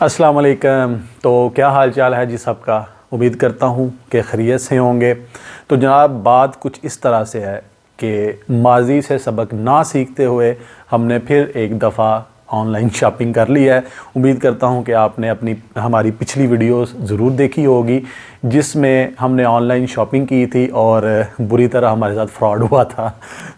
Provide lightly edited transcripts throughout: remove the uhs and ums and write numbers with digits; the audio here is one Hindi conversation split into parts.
अस्सलाम वालेकुम। तो क्या हाल चाल है जी सबका। उम्मीद करता हूँ कि खैरियत से होंगे। तो जनाब बात कुछ इस तरह से है कि माजी से सबक ना सीखते हुए हमने फिर एक दफ़ा ऑनलाइन शॉपिंग कर ली है। उम्मीद करता हूँ कि आपने हमारी पिछली वीडियोस ज़रूर देखी होगी जिसमें हमने ऑनलाइन शॉपिंग की थी और बुरी तरह हमारे साथ फ्रॉड हुआ था।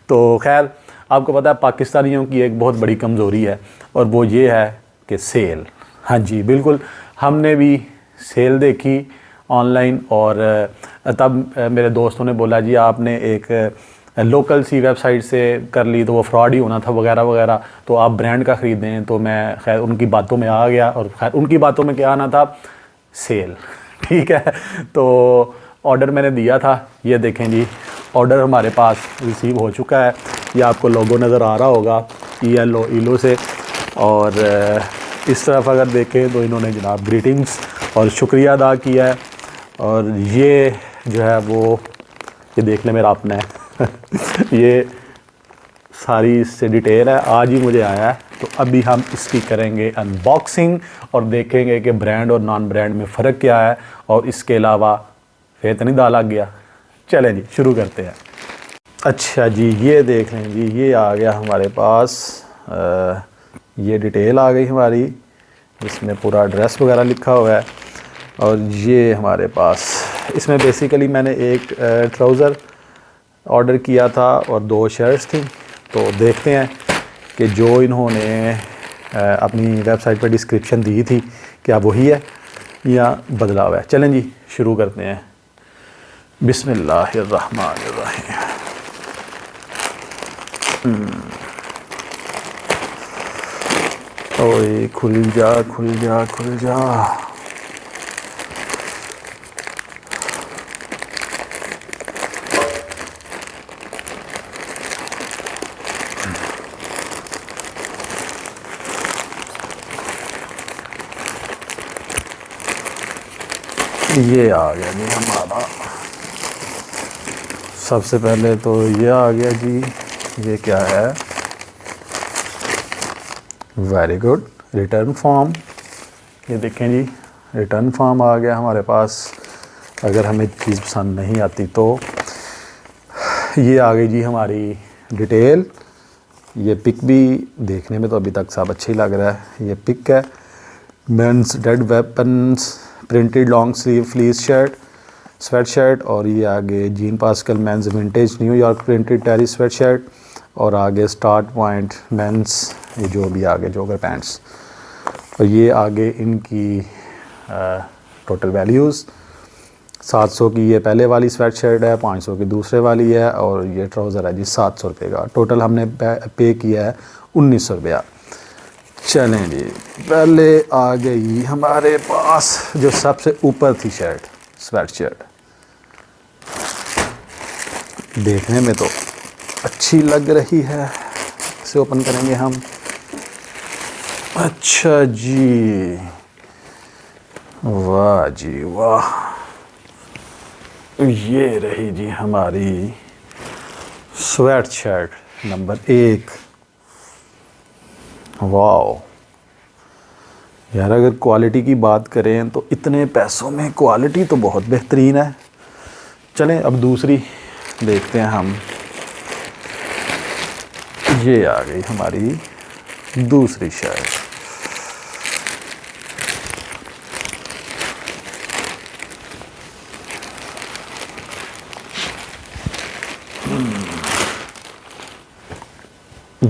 तो खैर आपको पता है पाकिस्तानियों की एक बहुत बड़ी कमज़ोरी है और वो ये है कि सेल। हाँ जी बिल्कुल, हमने भी सेल देखी ऑनलाइन और तब मेरे दोस्तों ने बोला जी आपने एक लोकल सी वेबसाइट से कर ली तो वो फ्रॉड ही होना था वगैरह वगैरह, तो आप ब्रांड का ख़रीदें। तो मैं खैर उनकी बातों में आ गया और खैर उनकी बातों में क्या आना था, सेल। ठीक है, तो ऑर्डर मैंने दिया था, ये देखें जी ऑर्डर हमारे पास रिसीव हो चुका है। ये आपको लोगो नज़र आ रहा होगा ईलो से, और इस तरफ अगर देखें तो इन्होंने जनाब ग्रीटिंग्स और शुक्रिया अदा किया है। और ये जो है वो ये देखने मेरा अपना है ये सारी इससे डिटेल है, आज ही मुझे आया है। तो अभी हम इसकी करेंगे अनबॉक्सिंग और देखेंगे कि ब्रांड और नॉन ब्रांड में फ़र्क क्या है, और इसके अलावा फेत नहीं डाला गया। चलें जी शुरू करते हैं। अच्छा जी ये देख लें जी, ये आ गया हमारे पास ये डिटेल आ गई हमारी, इसमें पूरा एड्रेस वगैरह लिखा हुआ है। और ये हमारे पास इसमें बेसिकली मैंने एक ट्राउज़र ऑर्डर किया था और 2 शर्ट्स थी। तो देखते हैं कि जो इन्होंने अपनी वेबसाइट पर डिस्क्रिप्शन दी थी क्या वही है या बदला हुआ है। चलें जी शुरू करते हैं। बिस्मिल्लाहिर्रहमानिर्रहीम। ओए खुल जा खुल जा खुल जा। ये आ गया जी हमारा, सबसे पहले तो ये आ गया जी। ये क्या है, वेरी गुड, रिटर्न फॉर्म। ये देखें जी रिटर्न फॉर्म आ गया हमारे पास अगर हमें चीज़ पसंद नहीं आती तो। ये आ गई जी हमारी डिटेल। ये पिक भी देखने में तो अभी तक सब अच्छी लग रहा है। ये पिक है, men's dead weapons printed long sleeve fleece shirt sweatshirt, और ये आगे Jean Pascal men's vintage New York printed terry sweatshirt, और आगे स्टार्ट पॉइंट मेंस ये जो भी आगे जोगर पैंट्स। और ये आगे इनकी टोटल वैल्यूज़ 700 की ये पहले वाली स्वेट शर्ट है, 500 की दूसरे वाली है, और ये ट्राउज़र है जी 700 रुपये का। टोटल हमने पे किया है 1900 रुपया। चलें जी, पहले आ गई हमारे पास जो सबसे ऊपर थी शर्ट, स्वेट शर्ट। देखने में तो अच्छी लग रही है, इसे ओपन करेंगे हम। अच्छा जी, वाह जी वाह, ये रही जी हमारी स्वेट शर्ट नंबर 1। वाह यार, अगर क्वालिटी की बात करें तो इतने पैसों में क्वालिटी तो बहुत बेहतरीन है। चलें अब दूसरी देखते हैं हम। ये आ गई हमारी दूसरी शर्ट।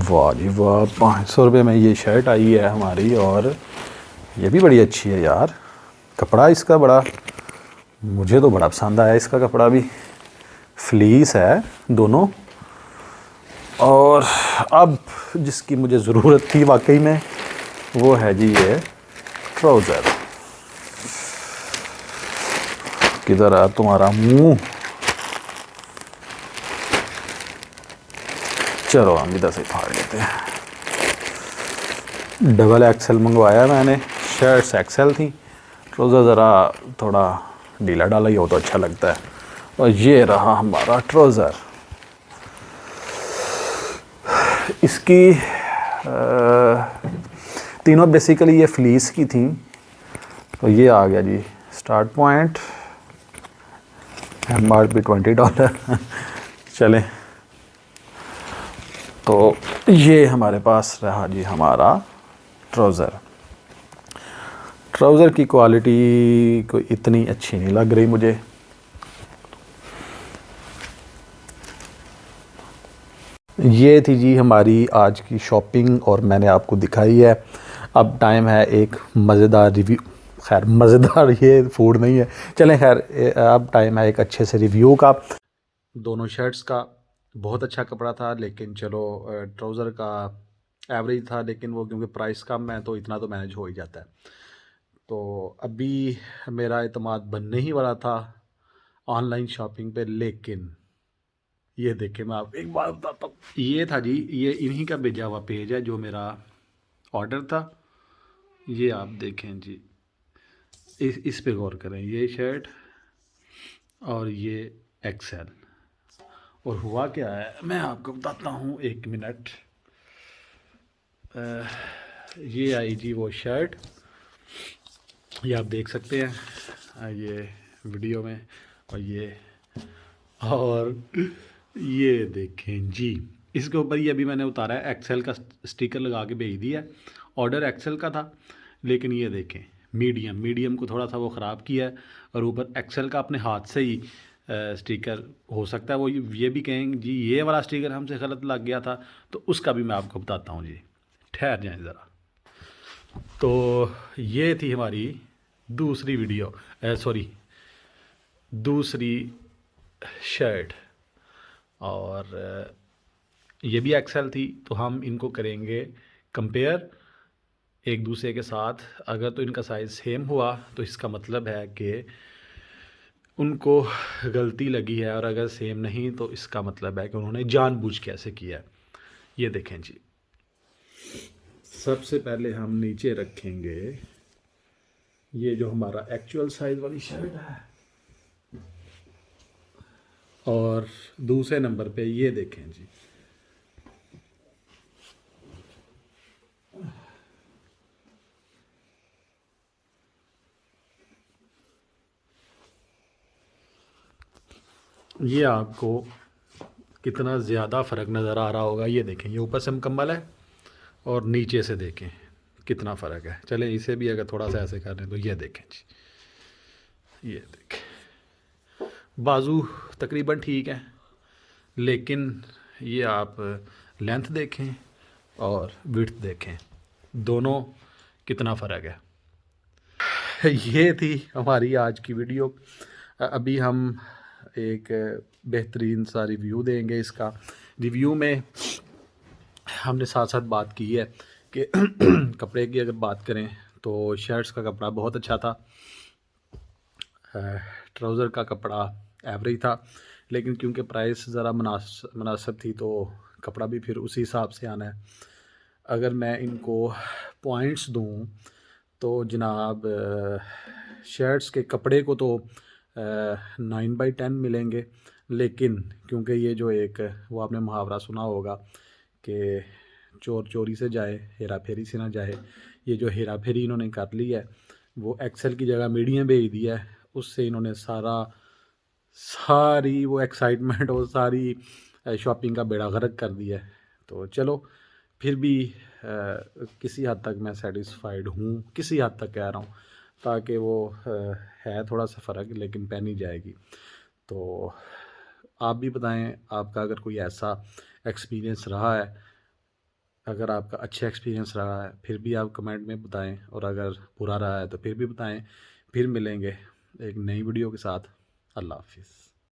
वाह जी वाह, 500 रुपये में ये शर्ट आई है हमारी, और ये भी बड़ी अच्छी है यार। कपड़ा इसका बड़ा, मुझे तो बड़ा पसंद आया इसका कपड़ा भी, फ्लीस है दोनों। और अब जिसकी मुझे ज़रूरत थी वाकई में वो है जी ये ट्राउज़र। किधर है तुम्हारा मुंह, चलो हम इधर से फाड़ लेते हैं। डबल एक्सेल मंगवाया मैंने, शर्ट्स एक्सेल थी, ट्राउज़र ज़रा थोड़ा ढीला डाला ही हो तो अच्छा लगता है। और ये रहा हमारा ट्राउज़र। इसकी तीनों बेसिकली ये फ्लीस की थी, तो ये आ गया जी स्टार्ट पॉइंट, MRP $20। चलें, तो ये हमारे पास रहा जी हमारा ट्राउज़र। ट्राउज़र की क्वालिटी कोई इतनी अच्छी नहीं लग रही मुझे। ये थी जी हमारी आज की शॉपिंग और मैंने आपको दिखाई है। अब टाइम है एक मज़ेदार रिव्यू, खैर मज़ेदार ये फूड नहीं है, चलें खैर अब टाइम है एक अच्छे से रिव्यू का। दोनों शर्ट्स का बहुत अच्छा कपड़ा था, लेकिन चलो ट्राउज़र का एवरेज था, लेकिन वो क्योंकि प्राइस कम है तो इतना तो मैनेज हो ही जाता है। तो अभी मेरा एतमाद बनने ही वाला था ऑनलाइन शॉपिंग पे, लेकिन ये देखें मैं आपको एक बात बताता हूँ। ये था जी, ये इन्हीं का भेजा हुआ पेज है जो मेरा ऑर्डर था। ये आप देखें जी, इस पे गौर करें, ये शर्ट और ये एक्सेल। और हुआ क्या है मैं आपको बताता हूँ, एक मिनट। ये आई जी वो शर्ट, ये आप देख सकते हैं ये वीडियो में, और ये देखें जी, इसके ऊपर ये अभी मैंने उतारा है, एक्सेल का स्टिकर लगा के भेज दिया है। ऑर्डर एक्सेल का था, लेकिन ये देखें मीडियम को थोड़ा सा वो ख़राब किया है, और ऊपर एक्सेल का अपने हाथ से ही स्टिकर, हो सकता है वो ये भी कहें जी ये वाला स्टिकर हमसे गलत लग गया था, तो उसका भी मैं आपको बताता हूँ जी, ठहर जाएं ज़रा। तो ये थी हमारी दूसरी वीडियो, सॉरी दूसरी शर्ट, और ये भी एक्सेल थी। तो हम इनको करेंगे कंपेयर एक दूसरे के साथ। अगर तो इनका साइज़ सेम हुआ तो इसका मतलब है कि उनको गलती लगी है, और अगर सेम नहीं तो इसका मतलब है कि उन्होंने जानबूझ के ऐसे किया है। ये देखें जी, सबसे पहले हम नीचे रखेंगे ये जो हमारा एक्चुअल साइज़ वाली शर्ट है, और दूसरे नंबर पे ये देखें जी, ये आपको कितना ज़्यादा फ़र्क नज़र आ रहा होगा। ये देखें, ये ऊपर से मुकम्मल है और नीचे से देखें कितना फ़र्क है। चलें इसे भी अगर थोड़ा सा ऐसे कर लें तो ये देखें जी, ये देखें बाजू तकरीबन ठीक है, लेकिन ये आप लेंथ देखें और विड्थ देखें, दोनों कितना फ़र्क है। ये थी हमारी आज की वीडियो। अभी हम एक बेहतरीन सा रिव्यू देंगे। इसका रिव्यू में हमने साथ साथ बात की है कि कपड़े की अगर बात करें तो शर्ट्स का कपड़ा बहुत अच्छा था, ट्राउज़र का कपड़ा एवरेज था, लेकिन क्योंकि प्राइस ज़रा मुनासिब थी तो कपड़ा भी फिर उसी हिसाब से आना है। अगर मैं इनको पॉइंट्स दूं तो जनाब शर्ट्स के कपड़े को तो 9/10 मिलेंगे, लेकिन क्योंकि ये जो एक वो आपने मुहावरा सुना होगा कि चोर चोरी से जाए हेरा फेरी से ना जाए, ये जो हेरा फेरी इन्होंने कर ली है वो एक्सेल की जगह मीडियम भेज दिया है, उससे इन्होंने सारी वो एक्साइटमेंट और सारी शॉपिंग का बेड़ा गर्क कर दिया है। तो चलो फिर भी किसी हद तक मैं सेटिस्फाइड हूँ, किसी हद तक कह रहा हूँ, ताकि वो है थोड़ा सा फ़र्क, लेकिन पहनी जाएगी। तो आप भी बताएं आपका अगर कोई ऐसा एक्सपीरियंस रहा है, अगर आपका अच्छा एक्सपीरियंस रहा है फिर भी आप कमेंट में बताएं, और अगर बुरा रहा है तो फिर भी बताएं। फिर मिलेंगे एक नई वीडियो के साथ। अल्लाह हाफिज़।